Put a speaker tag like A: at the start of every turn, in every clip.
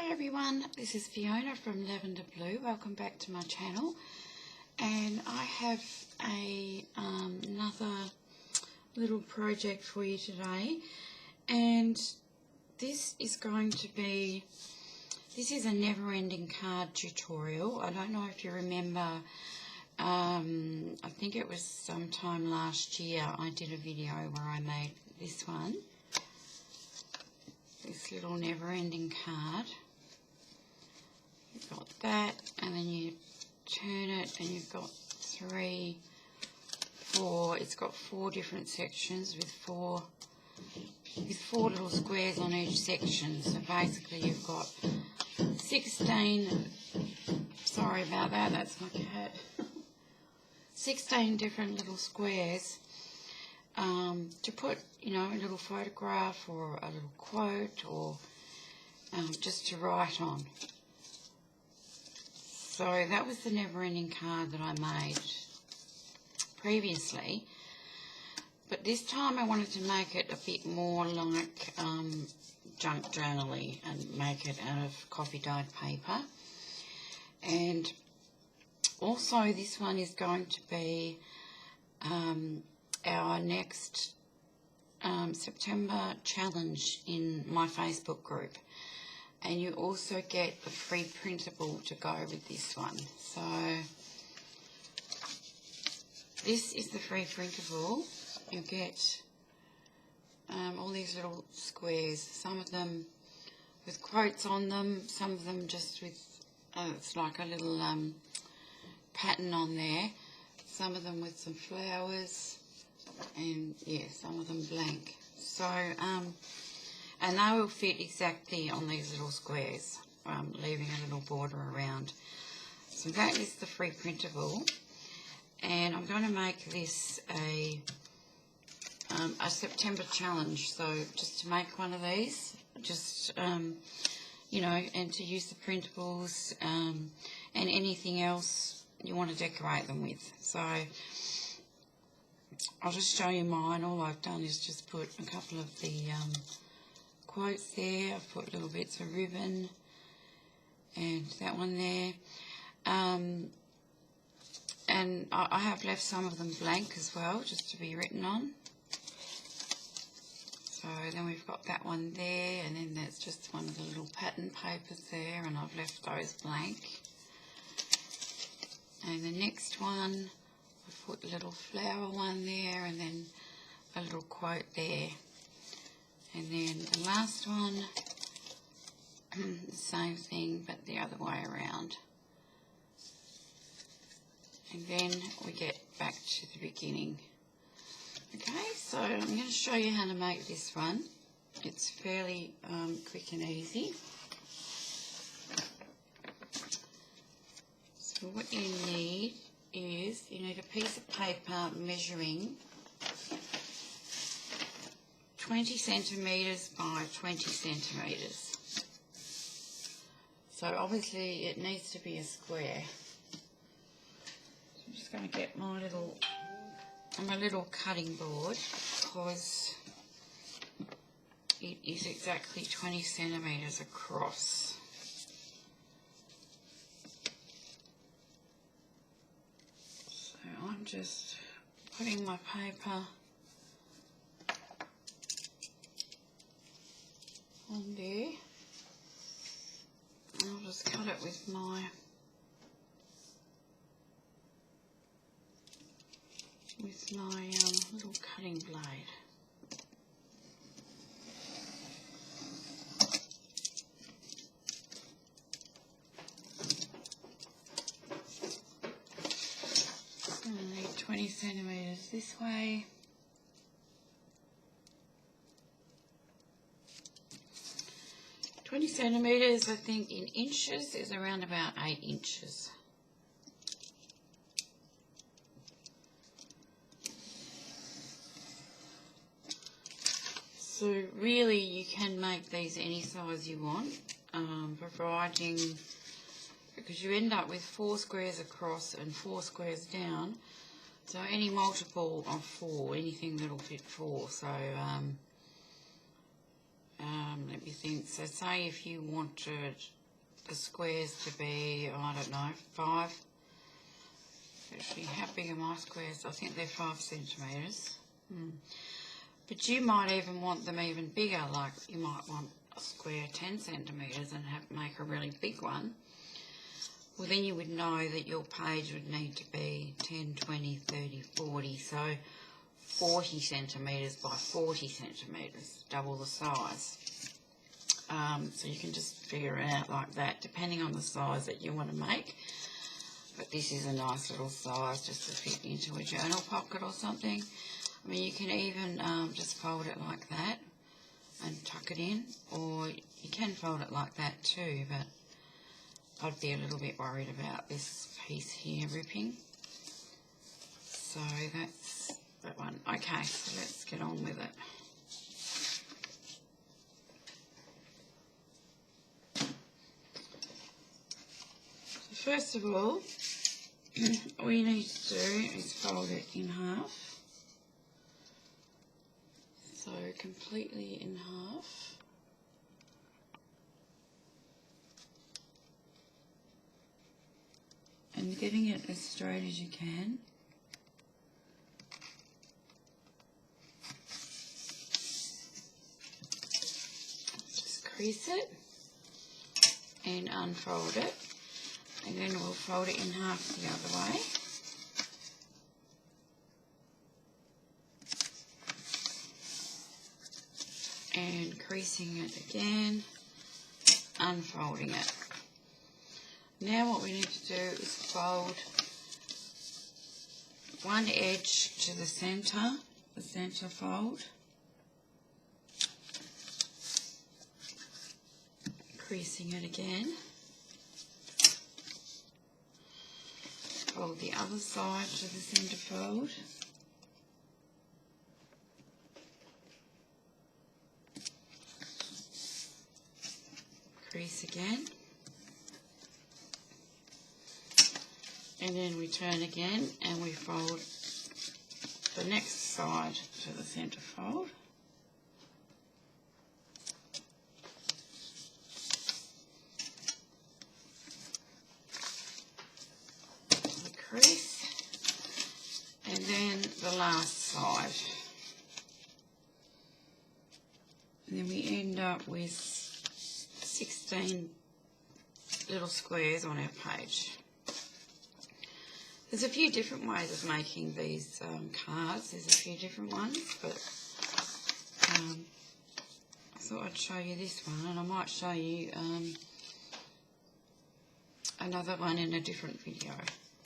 A: Hi everyone, this is Fiona from Lavender Blue. Welcome back to my channel, and I have another little project for you today, and this is a never-ending card tutorial. I don't know if you remember, I think it was sometime last year I did a video where I made this one. This little never-ending card. You've got that, and then you turn it, and you've got it's got four different sections with four little squares on each section. So basically you've got 16, sorry about that, that's my cat, 16 different little squares to put, a little photograph or a little quote, or just to write on. So that was the never-ending card that I made previously, but this time I wanted to make it a bit more like junk journaling and make it out of coffee dyed paper. And also this one is going to be our next September challenge in my Facebook group, and you also get the free printable to go with this one. So this is the free printable. You get all these little squares, some of them with quotes on them, some of them just with it's like a little pattern on there, some of them with some flowers, and yeah, some of them blank. So and they will fit exactly on these little squares, leaving a little border around. So that is the free printable, and I'm going to make this a September challenge. So just to make one of these, just and to use the printables and anything else you want to decorate them with. So I'll just show you mine. All I've done is just put a couple of the quotes there. I've put little bits of ribbon and that one there. And I have left some of them blank as well, just to be written on. So then we've got that one there, and then that's just one of the little pattern papers there, and I've left those blank. And the next one, I've put a little flower one there, and then a little quote there. And then the last one, the same thing, but the other way around. And then we get back to the beginning. Okay, so I'm going to show you how to make this one. It's fairly quick and easy. So what you need is, you need a piece of paper measuring 20 centimetres by 20 centimetres. So obviously it needs to be a square. So I'm just going to get my little cutting board, because it is exactly 20 centimetres across. So I'm just putting my paper on there. I'll just cut it with my little cutting blade. I need 20 centimetres this way. "20 centimetres, I think, in inches is around about 8 inches. So really you can make these any size you want, providing, because you end up with 4 squares across and 4 squares down, so any multiple of 4, anything that'll fit 4. So let me think. So say if you wanted the squares to be, I don't know, 5. Actually, how big are my squares? I think they're 5 centimetres. But you might even want them even bigger, like you might want a square 10 centimetres and make a really big one. Well, then you would know that your page would need to be 10, 20, 30, 40, so 40 centimetres by 40 centimetres, double the size. So you can just figure it out like that, depending on the size that you want to make. But this is a nice little size just to fit into a journal pocket or something. I mean, you can even just fold it like that and tuck it in, or you can fold it like that too, but I'd be a little bit worried about this piece here ripping. So that's that one. Okay, so let's get on with it. So first of all, all you need to do is fold it in half. So completely in half. And getting it as straight as you can. Just crease it and unfold it. And then we'll fold it in half the other way. And creasing it again, unfolding it. Now what we need to do is fold one edge to the centre fold, creasing it again, fold the other side to the centre fold, crease again, and then we turn again and we fold the next side to the centre fold. The crease, and then the last side. And then we end up with 16 little squares on our page. There's a few different ways of making these cards. There's a few different ones, but I thought I'd show you this one, and I might show you another one in a different video.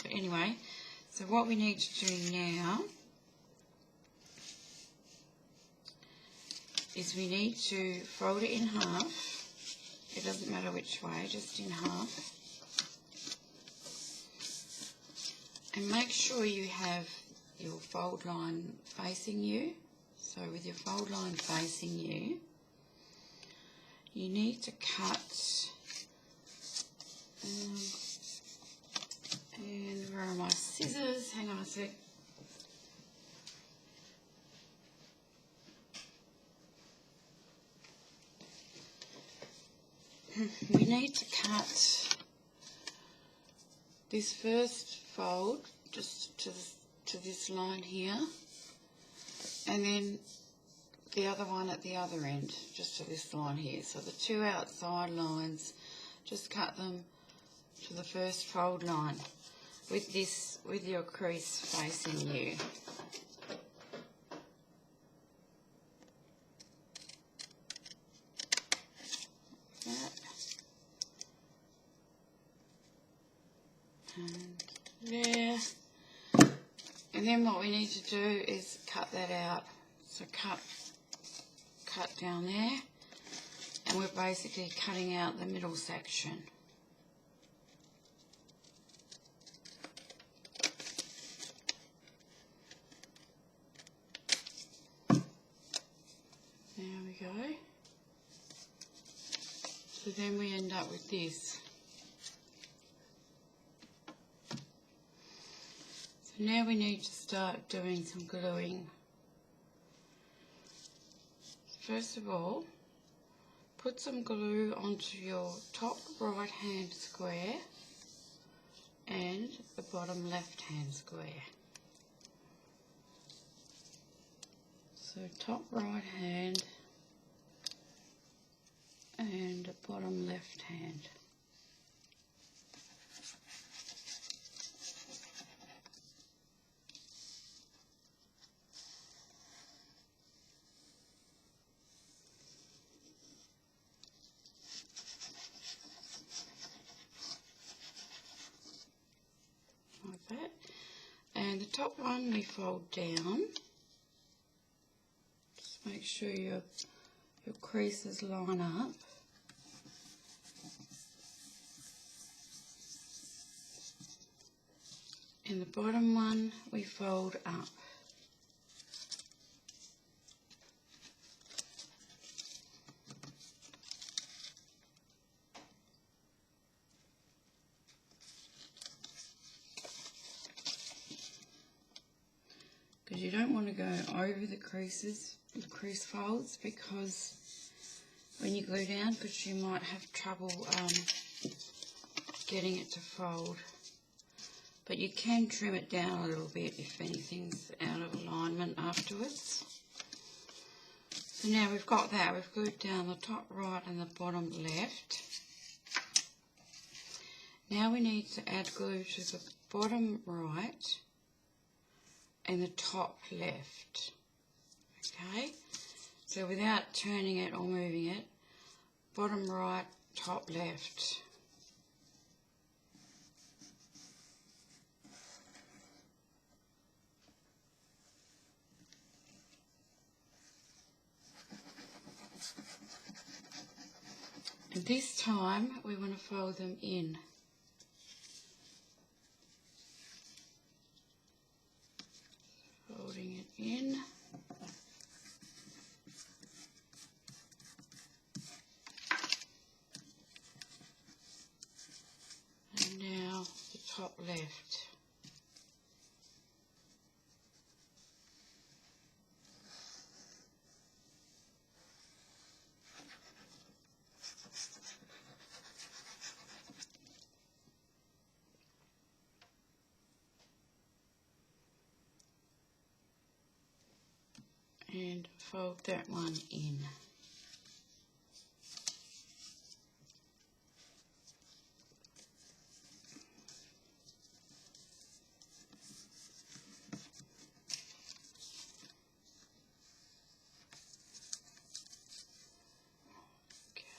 A: But anyway, so what we need to do now is we need to fold it in half. It doesn't matter which way, just in half. And make sure you have your fold line facing you. So with your fold line facing you, you need to cut, and where are my scissors? Hang on a sec. We need to cut this first fold just to this line here, and then the other one at the other end just to this line here. So the two outside lines, just cut them to the first fold line with your crease facing you. And there, and then what we need to do is cut that out. So cut down there, and we're basically cutting out the middle section. There we go. So then we end up with this. Now we need to start doing some gluing. First of all, put some glue onto your top right hand square and the bottom left hand square. So top right hand and bottom left hand. Like that. And the top one we fold down. Just make sure your creases line up. And the bottom one we fold up. Because you don't want to go over the creases, the crease folds, because when you glue down, because you might have trouble getting it to fold. But you can trim it down a little bit if anything's out of alignment afterwards. So now we've got that, we've glued down the top right and the bottom left. Now we need to add glue to the bottom right and the top left. Okay, so without turning it or moving it, bottom right, top left. And this time we want to fold them in. Folding it in. And now the top left. And fold that one in.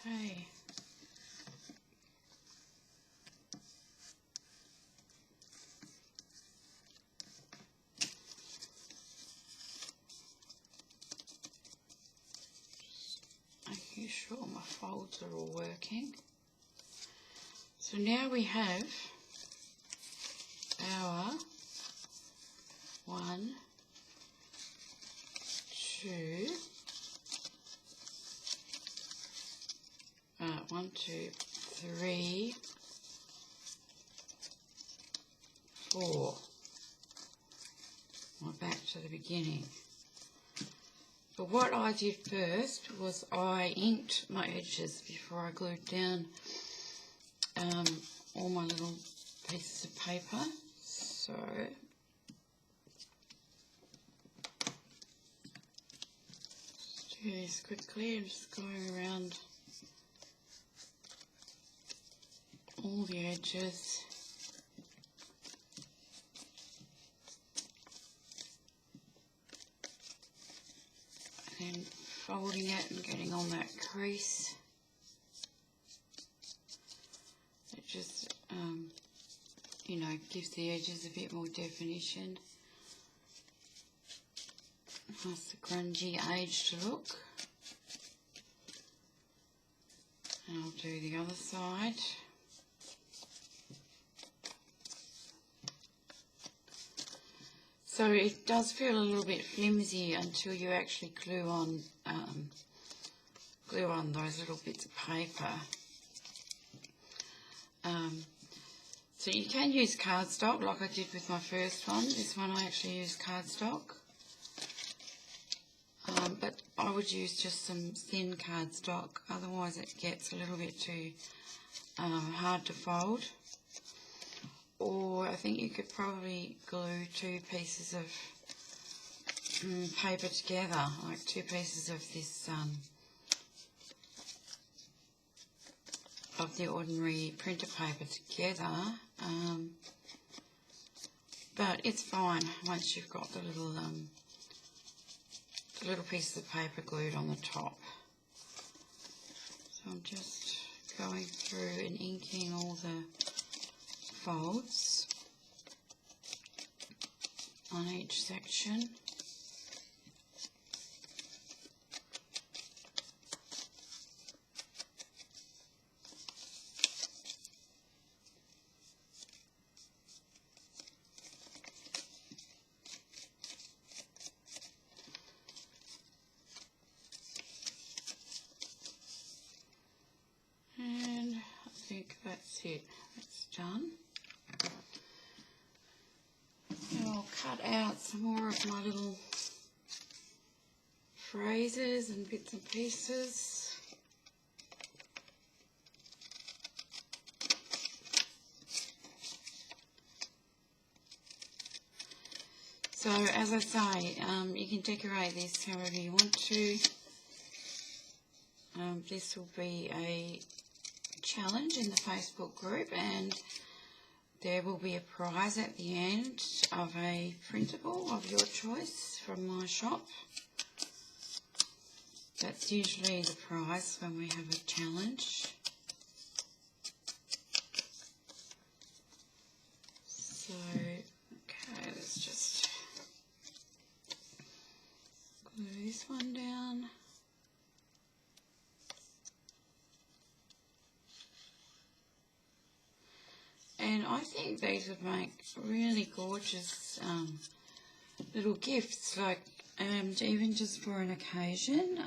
A: Okay. Making sure my folds are all working. So now we have our 1, 2, 3, 4. We're back to the beginning. But what I did first was I inked my edges before I glued down all my little pieces of paper. So let's do this quickly. I'm just going around all the edges. And folding it and getting on that crease. It just, you know, gives the edges a bit more definition. Nice grungy, aged look. And I'll do the other side. So it does feel a little bit flimsy until you actually glue on those little bits of paper. So you can use cardstock like I did with my first one. This one I actually used cardstock. But I would use just some thin cardstock, otherwise it gets a little bit too hard to fold. Or I think you could probably glue 2 pieces of paper together, like 2 pieces of this of the ordinary printer paper together, but it's fine once you've got the little pieces of paper glued on the top. So I'm just going through and inking all the folds on each section. And I think that's it. It's done. And I'll cut out some more of my little phrases and bits and pieces. So as I say, you can decorate this however you want to. This will be a challenge in the Facebook group, and there will be a prize at the end of a printable of your choice from my shop. That's usually the prize when we have a challenge. So, okay, let's just glue this one down. And I think these would make really gorgeous little gifts, like even just for an occasion.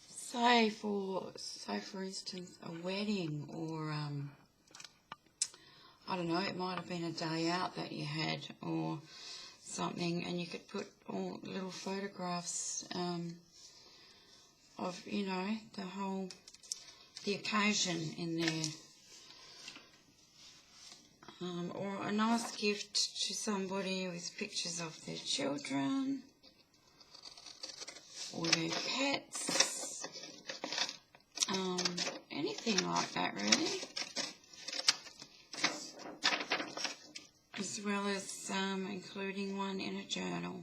A: Say for instance a wedding, or I don't know, it might have been a day out that you had or something, and you could put all little photographs of, you know, the occasion in there. Or a nice gift to somebody with pictures of their children or their pets, anything like that really, as well as including one in a journal.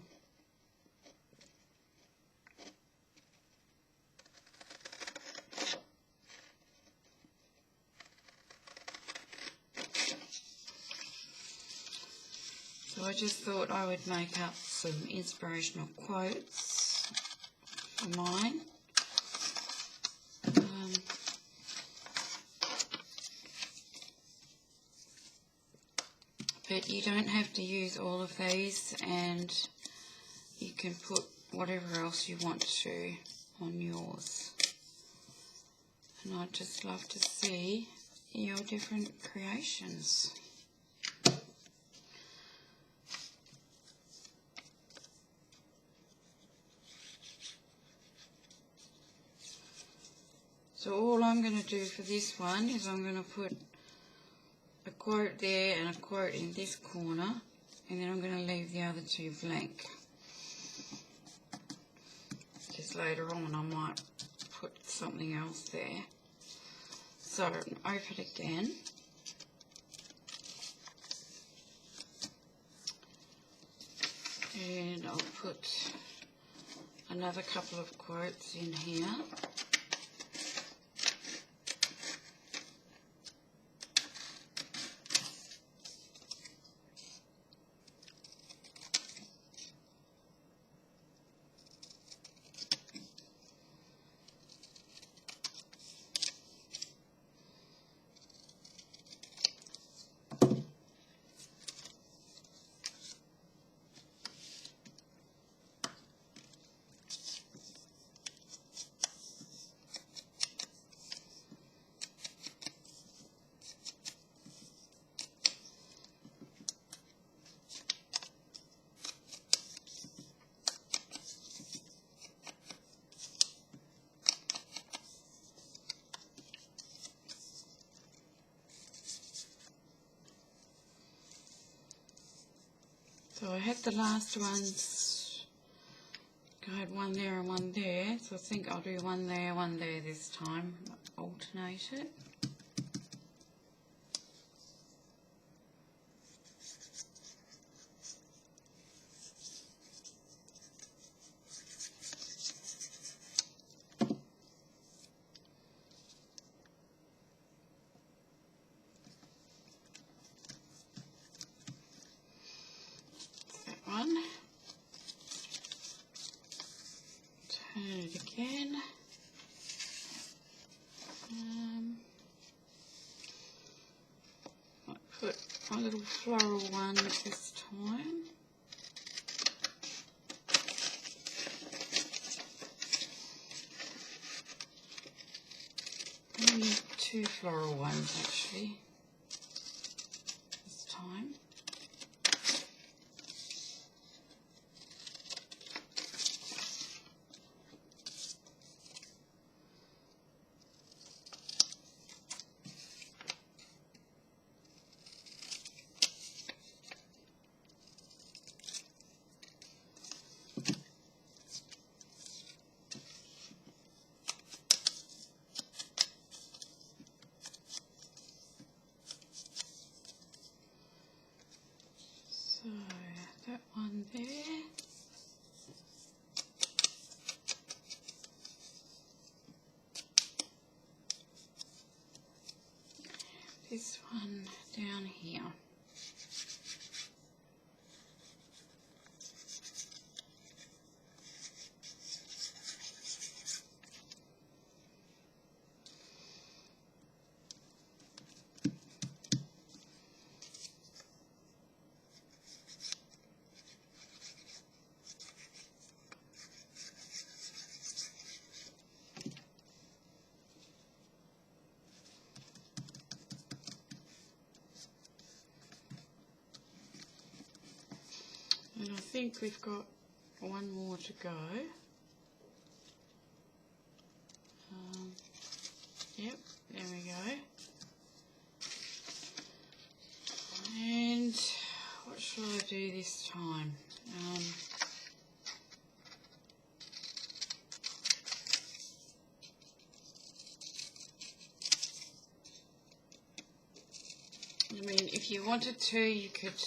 A: So I just thought I would make up some inspirational quotes for mine. But you don't have to use all of these, and you can put whatever else you want to on yours. And I'd just love to see your different creations. So all I'm going to do for this one is I'm going to put a quote there and a quote in this corner, and then I'm going to leave the other 2 blank. Just later on I might put something else there. So open it again. And I'll put another couple of quotes in here. So I had the last ones, I had one there and one there, so I think I'll do one there this time, alternate it. One. Turn it again. I put my little floral one this time. Only two floral ones actually this time. So that one there. This one down here. And I think we've got one more to go. Yep, there we go. And what shall I do this time? I mean, if you wanted to, you could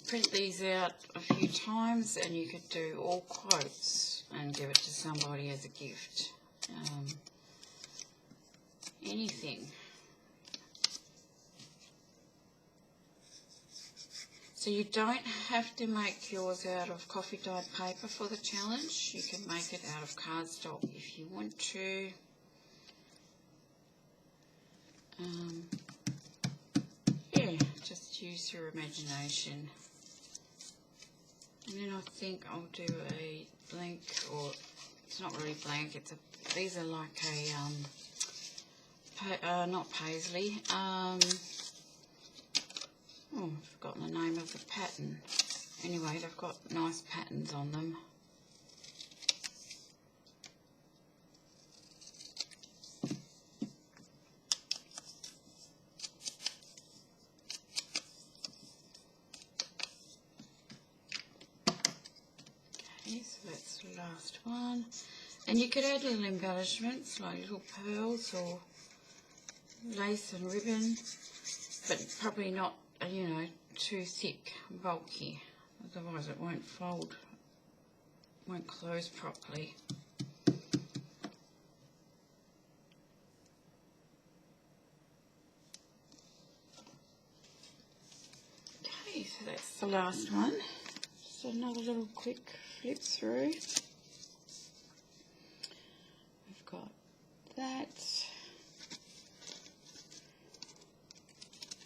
A: print these out a few times and you could do all quotes and give it to somebody as a gift. Anything. So you don't have to make yours out of coffee dyed paper for the challenge. You can make it out of cardstock if you want to. Yeah, just use your imagination. And then I think I'll do a blank, or it's not really blank, it's a, these are like a, not paisley, oh, I've forgotten the name of the pattern. Anyway, they've got nice patterns on them. Okay, so that's the last one. And you could add little embellishments like little pearls or lace and ribbon, but probably not, you know, too thick and bulky, otherwise it won't fold, won't close properly. Okay, so that's the last one. Just another little quick flip through. We've got that.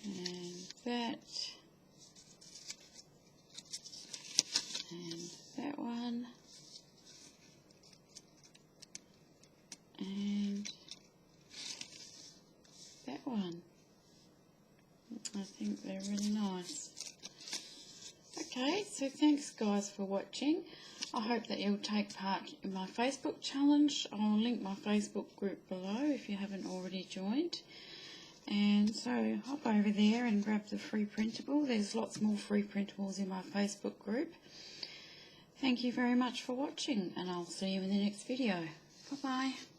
A: And that, and that one, and that one. I think they're really nice. Okay, so thanks guys for watching. I hope that you'll take part in my Facebook challenge. I'll link my Facebook group below if you haven't already joined. And so hop over there and grab the free printable. There's lots more free printables in my Facebook group. Thank you very much for watching, and I'll see you in the next video. Bye-bye.